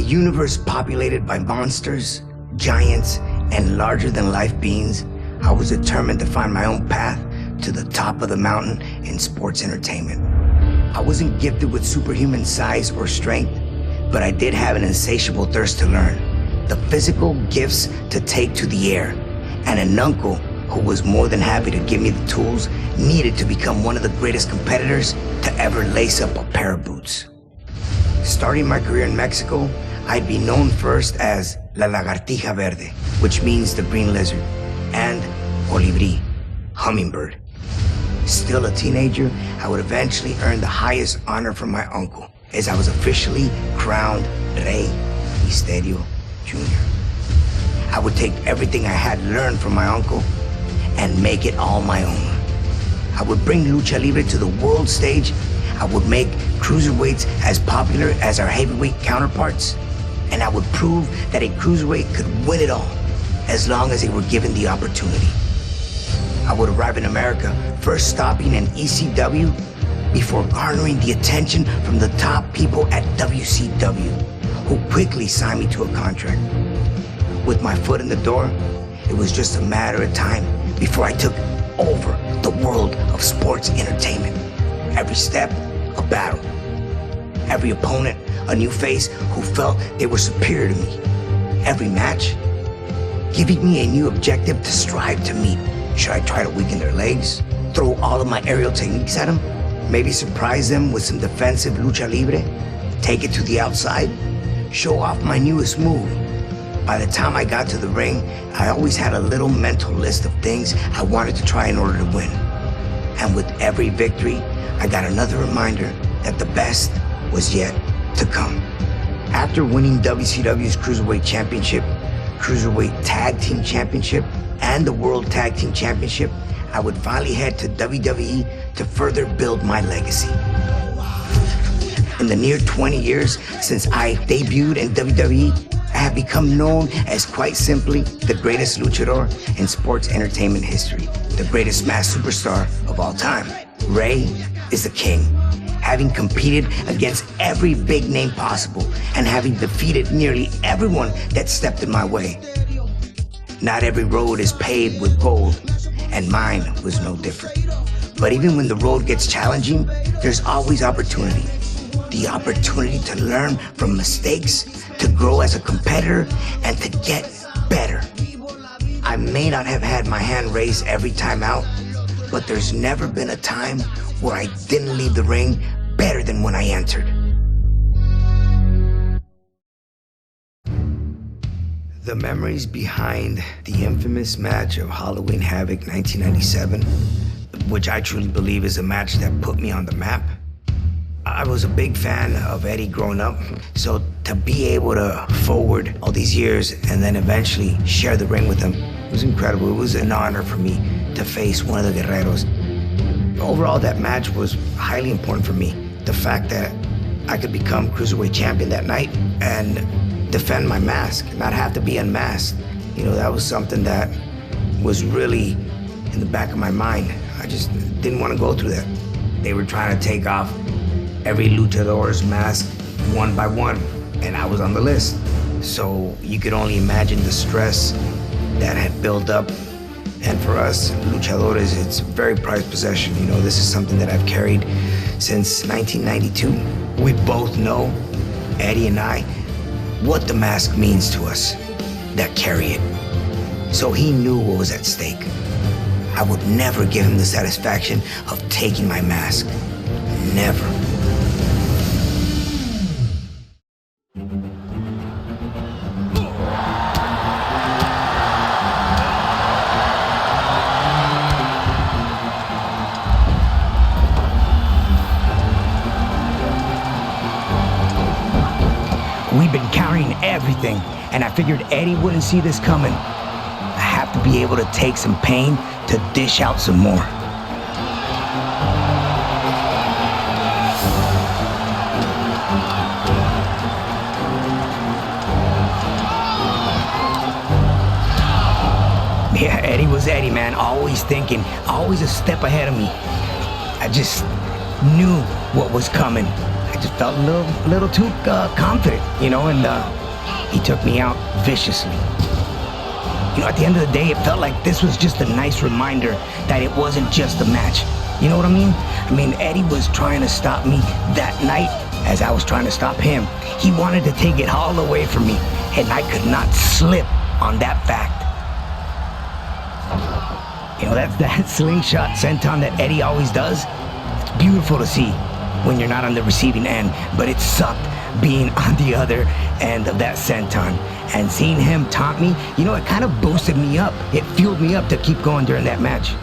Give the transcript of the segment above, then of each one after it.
universe populated by monsters, giants, and larger-than-life beings, I was determined to find my own path to the top of the mountain in sports entertainment. I wasn't gifted with superhuman size or strength, but I did have an insatiable thirst to learn, the physical gifts to take to the air, and an uncle who was more than happy to give me the tools needed to become one of the greatest competitors to ever lace up a pair of boots. Starting my career in Mexico, I'd be known first as La Lagartija Verde, which means the green lizard, and Colibri, hummingbird. Still a teenager, I would eventually earn the highest honor from my uncle, as I was officially crowned Rey Misterio Jr. I would take everything I had learned from my uncle and make it all my own. I would bring Lucha Libre to the world stage. I would make cruiserweights as popular as our heavyweight counterparts. And I would prove that a cruiserweight could win it all, as long as they were given the opportunity. I would arrive in America, first stopping in ECW, before garnering the attention from the top people at WCW, who quickly signed me to a contract. With my foot in the door, it was just a matter of time before I took over the world of sports entertainment. Every step, a battle. Every opponent, a new face who felt they were superior to me. Every match, giving me a new objective to strive to meet. Should I try to weaken their legs? Throw all of my aerial techniques at them? Maybe surprise them with some defensive lucha libre? Take it to the outside? Show off my newest move? By the time I got to the ring, I always had a little mental list of things I wanted to try in order to win. And with every victory, I got another reminder that the best was yet to come. After winning WCW's Cruiserweight Championship, Cruiserweight Tag Team Championship, and the World Tag Team Championship, I would finally head to WWE to further build my legacy. In the near 20 years since I debuted in WWE, I have become known as, quite simply, the greatest luchador in sports entertainment history, the greatest mass superstar of all time. Rey is the king, having competed against every big name possible and having defeated nearly everyone that stepped in my way. Not every road is paved with gold, and mine was no different. But even when the road gets challenging, there's always opportunity. The opportunity to learn from mistakes, to grow as a competitor, and to get better. I may not have had my hand raised every time out, but there's never been a time where I didn't leave the ring better than when I entered. The memories behind the infamous match of Halloween Havoc 1997, which I truly believe is a match that put me on the map. I was a big fan of Eddie growing up, so to be able to forward all these years and then eventually share the ring with him was incredible. It was an honor for me to face one of the Guerreros. Overall, that match was highly important for me. The fact that I could become Cruiserweight Champion that night and defend my mask, not have to be unmasked. You know, that was something that was really in the back of my mind. I just didn't want to go through that. They were trying to take off every luchador's mask one by one, and I was on the list. So you could only imagine the stress that had built up. And for us luchadores, it's a very prized possession. You know, this is something that I've carried since 1992. We both know, Eddie and I, what the mask means to us that carry it. So he knew what was at stake. I would never give him the satisfaction of taking my mask. Never. We've been carrying everything, and I figured Eddie wouldn't see this coming. I have to be able to take some pain to dish out some more. Yeah, Eddie was Eddie, man. Always thinking, always a step ahead of me. I just knew what was coming. I just felt a little too confident, you know, and he took me out viciously. You know, at the end of the day, it felt like this was just a nice reminder that it wasn't just a match. You know what I mean? I mean, Eddie was trying to stop me that night as I was trying to stop him. He wanted to take it all away from me, and I could not slip on that fact. You know, that's that slingshot senton that Eddie always does. It's beautiful to see when you're not on the receiving end, but it sucked being on the other end of that senton. And seeing him taunt me, you know, it kind of boosted me up. It fueled me up to keep going during that match.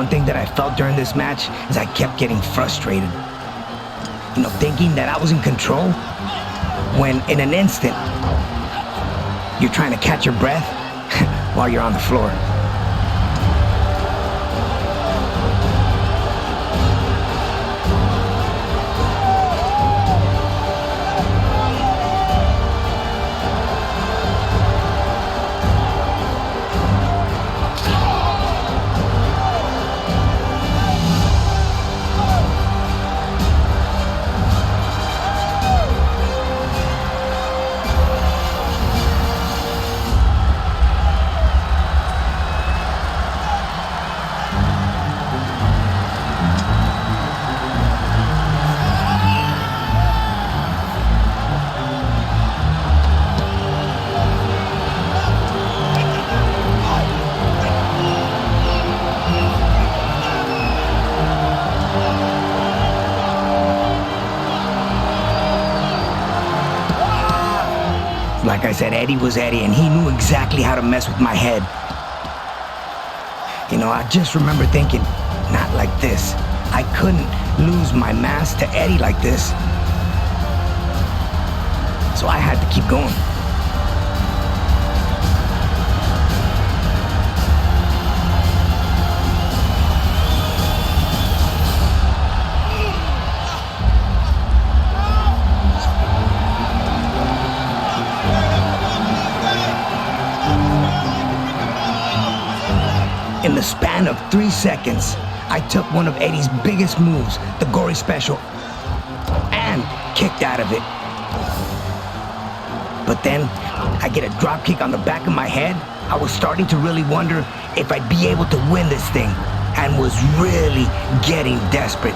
one thing that I felt during this match is I kept getting frustrated. You know, thinking that I was in control, when in an instant, you're trying to catch your breath while you're on the floor. Like I said, Eddie was Eddie, and he knew exactly how to mess with my head. You know, I just remember thinking, not like this. I couldn't lose my mask to Eddie like this. So I had to keep going. In the span of 3 seconds, I took one of Eddie's biggest moves, the gory special, and kicked out of it. But then, I get a drop kick on the back of my head. I was starting to really wonder if I'd be able to win this thing, and was really getting desperate.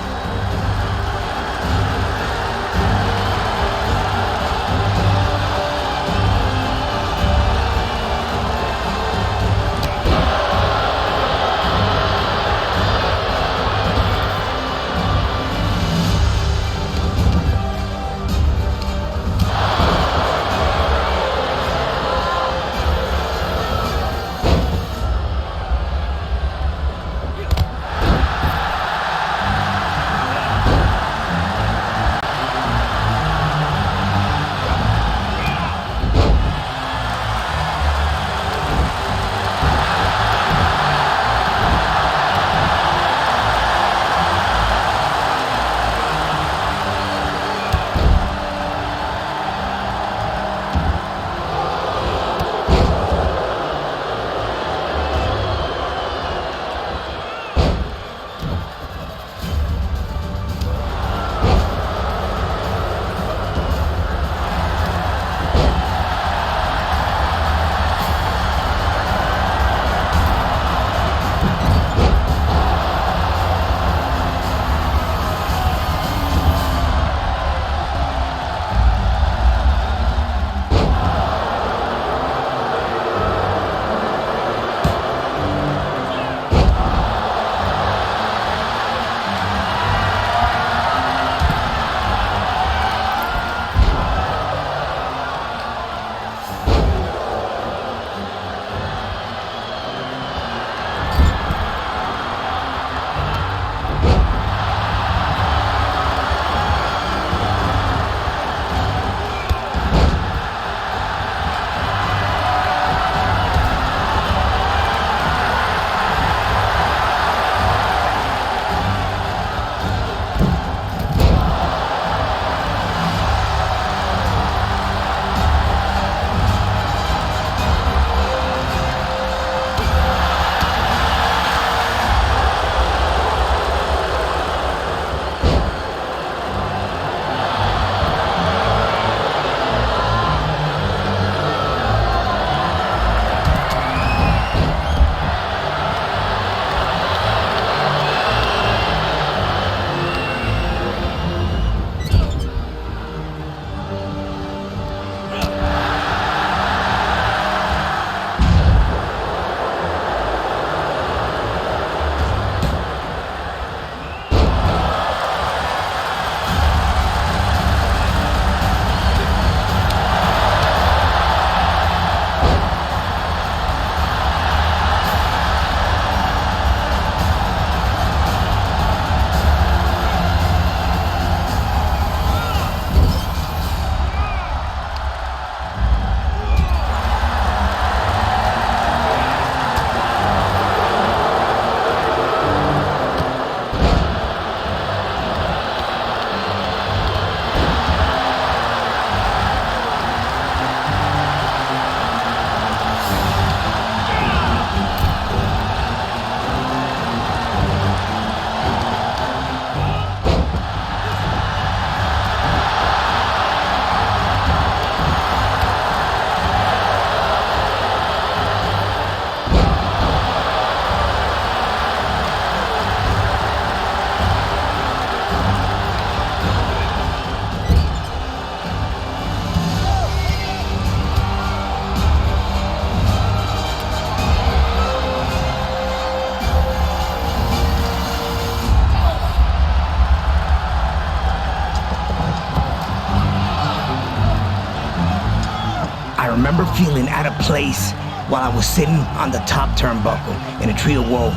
remember feeling out of place while I was sitting on the top turnbuckle in a tree of woe.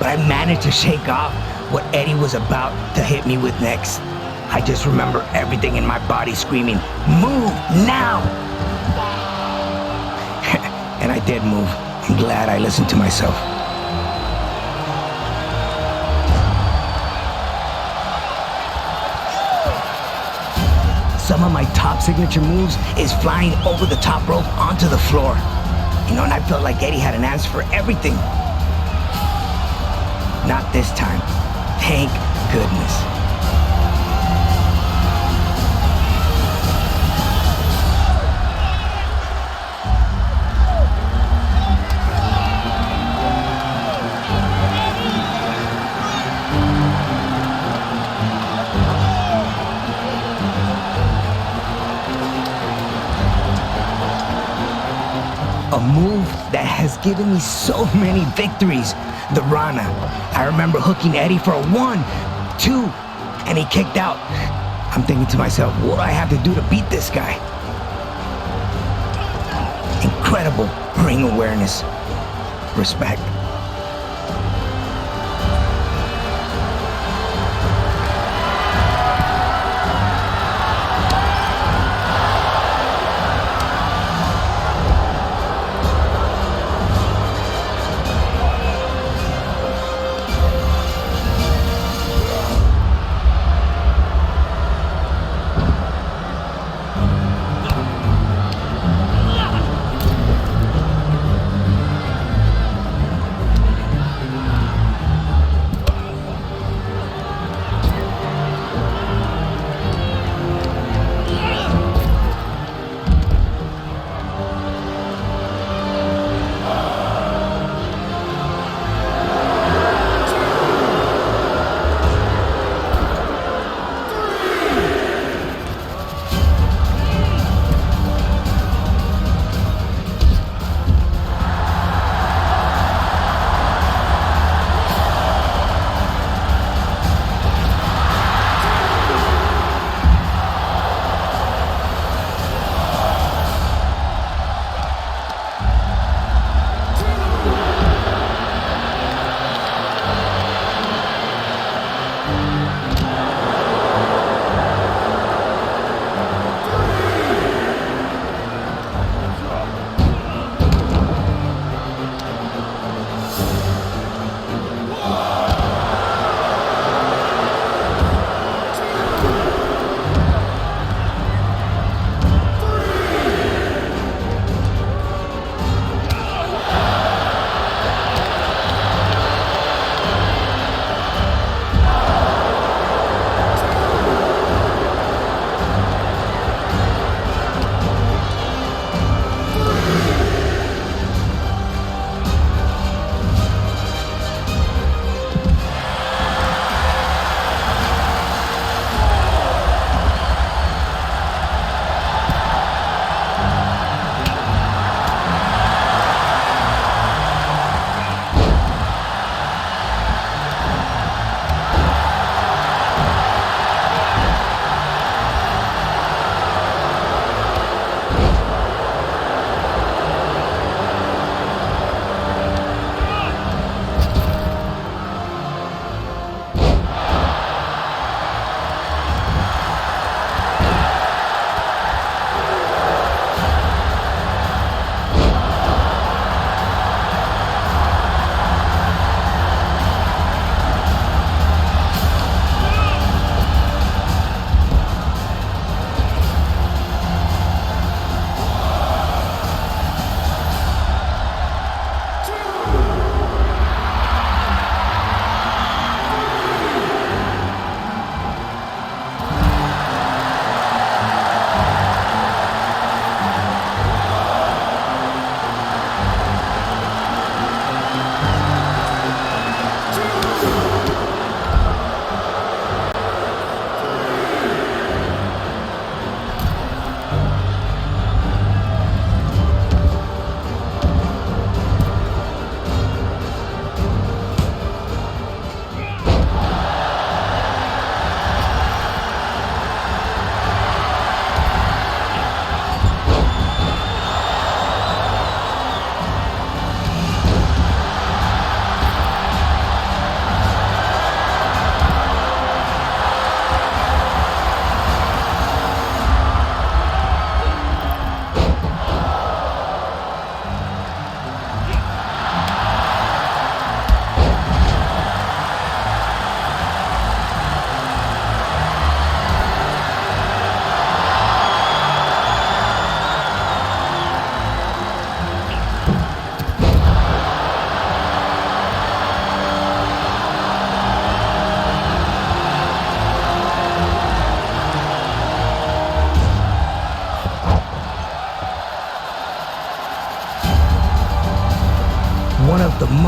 But I managed to shake off what Eddie was about to hit me with next. I just remember everything in my body screaming, "Move now!" And I did move. I'm glad I listened to myself. Some of my top signature moves is flying over the top rope onto the floor. You know, and I felt like Eddie had an answer for everything. Not this time. Thank goodness. A move that has given me so many victories. The Rana. I remember hooking Eddie for a 1, 2, and he kicked out. I'm thinking to myself, what do I have to do to beat this guy? Incredible ring awareness. Respect.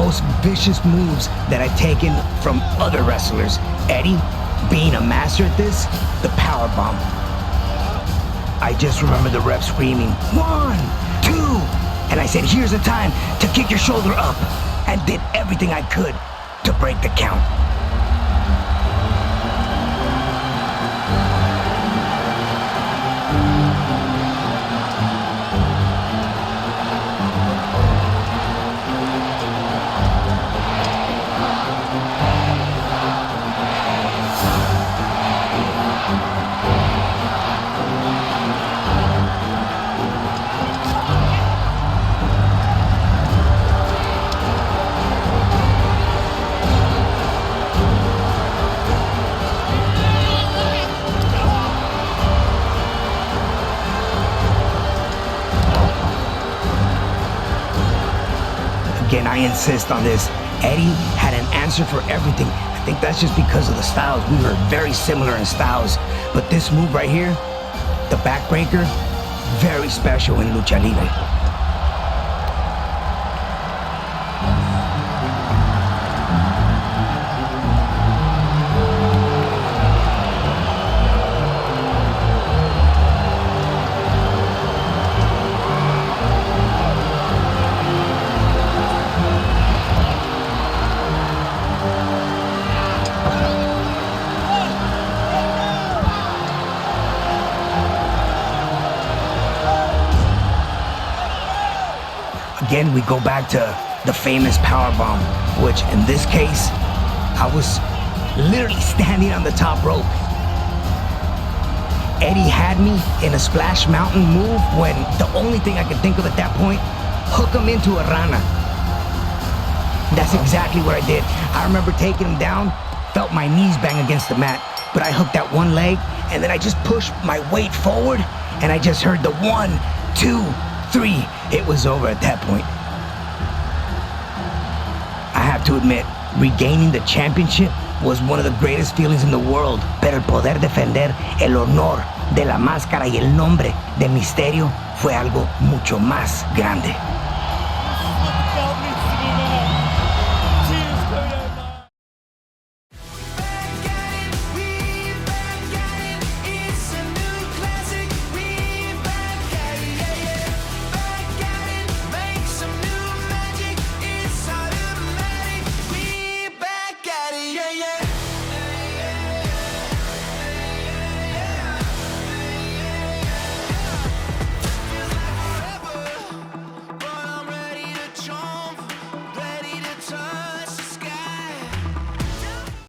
most vicious moves that I've taken from other wrestlers. Eddie, being a master at this, the power bomb. I just remember the ref screaming, 1, 2, and I said, here's the time to kick your shoulder up, and did everything I could to break the count. Again, I insist on this. Eddie had an answer for everything. I think that's just because of the styles. We were very similar in styles. But this move right here, the backbreaker, very special in Lucha Libre. Again, we go back to the famous power bomb, which in this case, I was literally standing on the top rope. Eddie had me in a splash mountain move when the only thing I could think of at that point, hook him into a rana. That's exactly what I did. I remember taking him down, felt my knees bang against the mat, but I hooked that one leg, and then I just pushed my weight forward, and I just heard the 1, 2, 3. It was over at that point. I have to admit, regaining the championship was one of the greatest feelings in the world. Pero el poder defender el honor de la máscara y el nombre de Misterio fue algo mucho más grande.